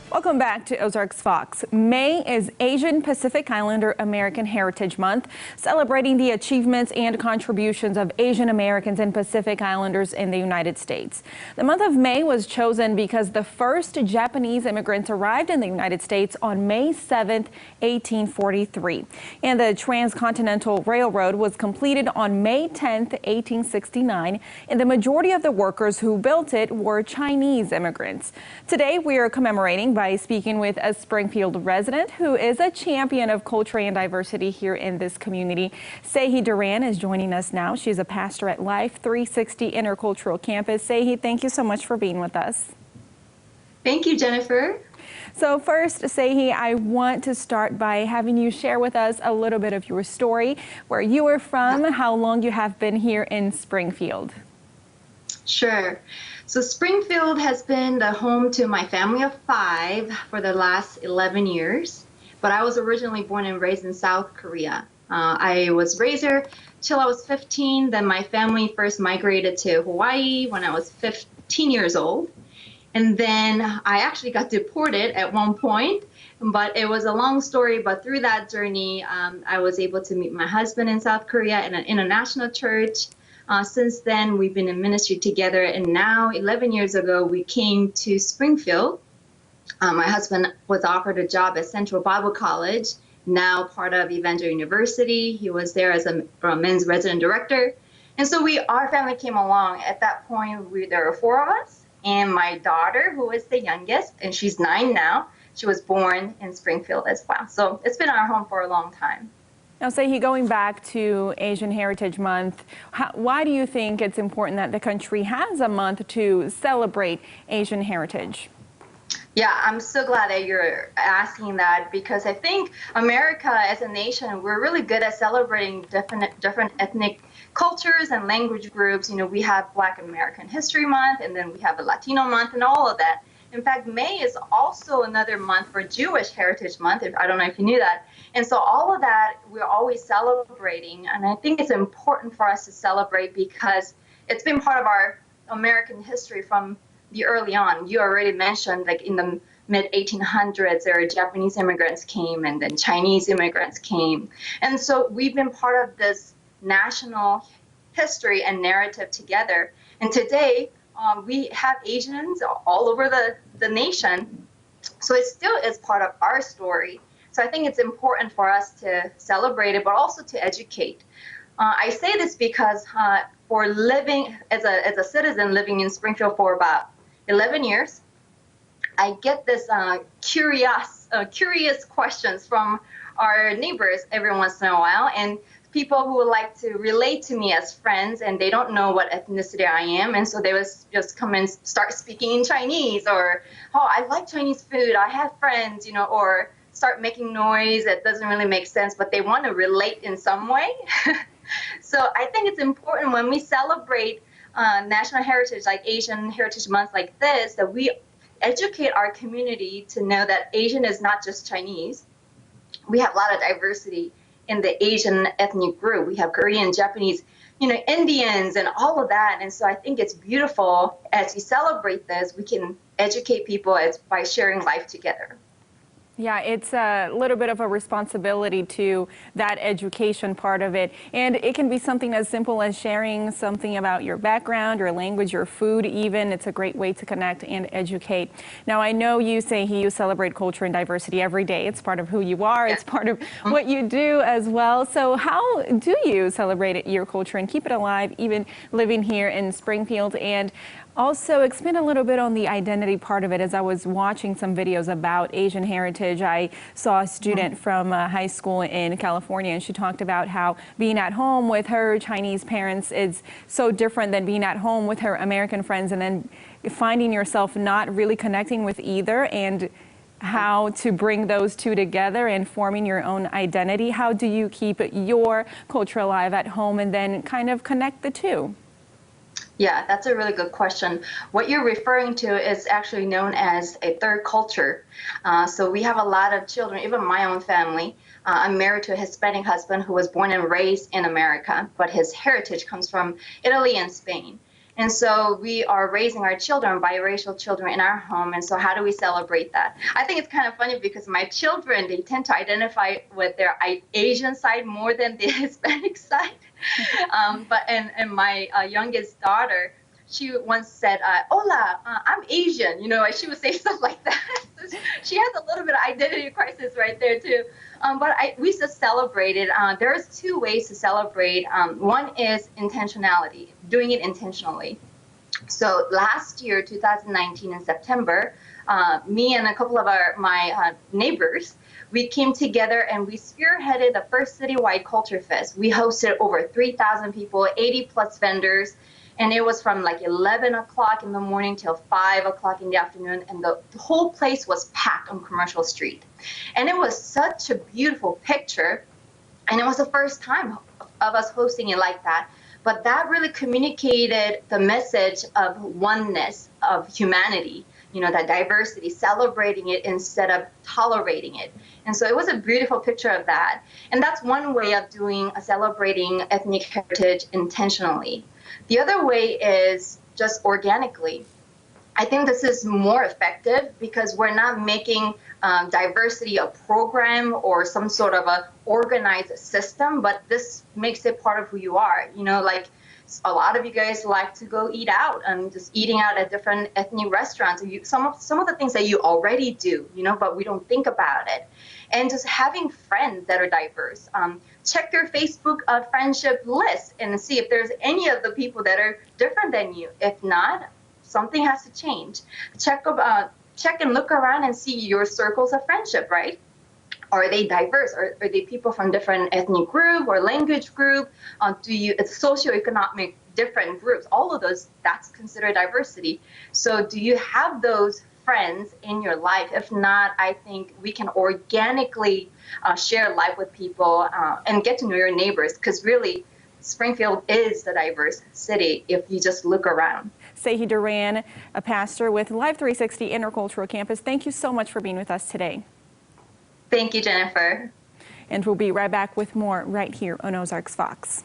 Welcome back to Ozarks Fox. May is Asian Pacific Islander American Heritage Month, celebrating the achievements and contributions of Asian Americans and Pacific Islanders in the United States. The month of May was chosen because the first Japanese immigrants arrived in the United States on May 7, 1843. And the Transcontinental Railroad was completed on May 10, 1869, and the majority of the workers who built it were Chinese immigrants. Today, we are commemorating by speaking with a Springfield resident who is a champion of culture and diversity here in this community. Sehi Duran is joining us now. She's a pastor at Life 360 Intercultural Campus. Sehi, thank you so much for being with us. Thank you, Jennifer. So first, Sehi, I want to start by having you share with us a little bit of your story, where you are from, how long you have been here in Springfield. Sure. So Springfield has been the home to my family of 5 for the last 11 years, but I was originally born and raised in South Korea. I was raised here till I was 15. Then my family first migrated to Hawaii when I was 15 years old. And then I actually got deported at one point, but it was a long story. But through that journey, I was able to meet my husband in South Korea in an international church. Since then, we've been in ministry together, and now 11 years ago, we came to Springfield. My husband was offered a job at Central Bible College, now part of Evangel University. He was there as a men's resident director. And so our family came along. At that point, there were 4 of us, and my daughter, who is the youngest, and she's 9 now, she was born in Springfield as well. So it's been our home for a long time. Now, Sehi, going back to Asian Heritage Month, why do you think it's important that the country has a month to celebrate Asian heritage? Yeah, I'm so glad that you're asking that, because I think America as a nation, we're really good at celebrating different ethnic cultures and language groups. You know, we have Black American History Month, and then we have a Latino month and all of that. In fact, May is also another month for Jewish Heritage Month. I don't know if you knew that. And so all of that, we're always celebrating. And I think it's important for us to celebrate because it's been part of our American history from the early on. You already mentioned, like in the mid-1800s, there were Japanese immigrants came, and then Chinese immigrants came. And so we've been part of this national history and narrative together. And today, we have Asians all over the nation, so it still is part of our story. So I think it's important for us to celebrate it, but also to educate. I say this because for living as a citizen living in Springfield for about 11 years, I get this curious questions from our neighbors every once in a while, and people who would like to relate to me as friends, and they don't know what ethnicity I am, and so they would just come and start speaking in Chinese, or, oh, I like Chinese food, I have friends, you know, or start making noise that doesn't really make sense, but they want to relate in some way. So I think it's important when we celebrate national heritage, like Asian Heritage Month like this, that we educate our community to know that Asian is not just Chinese. We have a lot of diversity in the Asian ethnic group. We have Korean, Japanese, you know, Indians, and all of that. And so I think it's beautiful as we celebrate this, we can educate people by sharing life together. Yeah, it's a little bit of a responsibility to that education part of it. And it can be something as simple as sharing something about your background, your language, your food even. It's a great way to connect and educate. Now, I know you say you celebrate culture and diversity every day. It's part of who you are. It's part of what you do as well. So how do you celebrate your culture and keep it alive, even living here in Springfield? And also, expand a little bit on the identity part of it. As I was watching some videos about Asian heritage, I saw a student from high school in California, and she talked about how being at home with her Chinese parents is so different than being at home with her American friends, and then finding yourself not really connecting with either, and how to bring those two together and forming your own identity. How do you keep your culture alive at home and then kind of connect the two? Yeah, that's a really good question. What you're referring to is actually known as a third culture. So we have a lot of children, even my own family. I'm married to a Hispanic husband who was born and raised in America, but his heritage comes from Italy and Spain. And so we are raising our children, biracial children, in our home. And so how do we celebrate that? I think it's kind of funny because my children, they tend to identify with their Asian side more than the Hispanic side. And my youngest daughter, she once said, "Hola, I'm Asian." You know, like she would say stuff like that. So she has a little bit of identity crisis right there too. We just celebrated. There's two ways to celebrate. One is intentionality, doing it intentionally. So last year, 2019, in September, me and a couple of my neighbors, we came together and we spearheaded the first citywide culture fest. We hosted over 3,000 people, 80 plus vendors, and it was from like 11 o'clock in the morning till 5 o'clock in the afternoon, and the whole place was packed on Commercial Street. And it was such a beautiful picture, and it was the first time of us hosting it like that. But that really communicated the message of oneness, of humanity, you know, that diversity, celebrating it instead of tolerating it. And so it was a beautiful picture of that. And that's one way of celebrating ethnic heritage intentionally. The other way is just organically. I think this is more effective because we're not making diversity a program or some sort of a organized system, but this makes it part of who you are. You know, like a lot of you guys like to go eat out and just eating out at different ethnic restaurants. Some of the things that you already do, you know, but we don't think about it. And just having friends that are diverse. Check your Facebook friendship list and see if there's any of the people that are different than you. If not, something has to change. Check and look around and see your circles of friendship, right? Are they diverse? Are they people from different ethnic group or language group? It's socioeconomic different groups? All of those, that's considered diversity. So do you have those friends in your life? If not, I think we can organically share life with people and get to know your neighbors, because really, Springfield is the diverse city if you just look around. Sehi Duran, a pastor with Live 360 Intercultural Campus. Thank you so much for being with us today. Thank you, Jennifer. And we'll be right back with more right here on Ozarks Fox.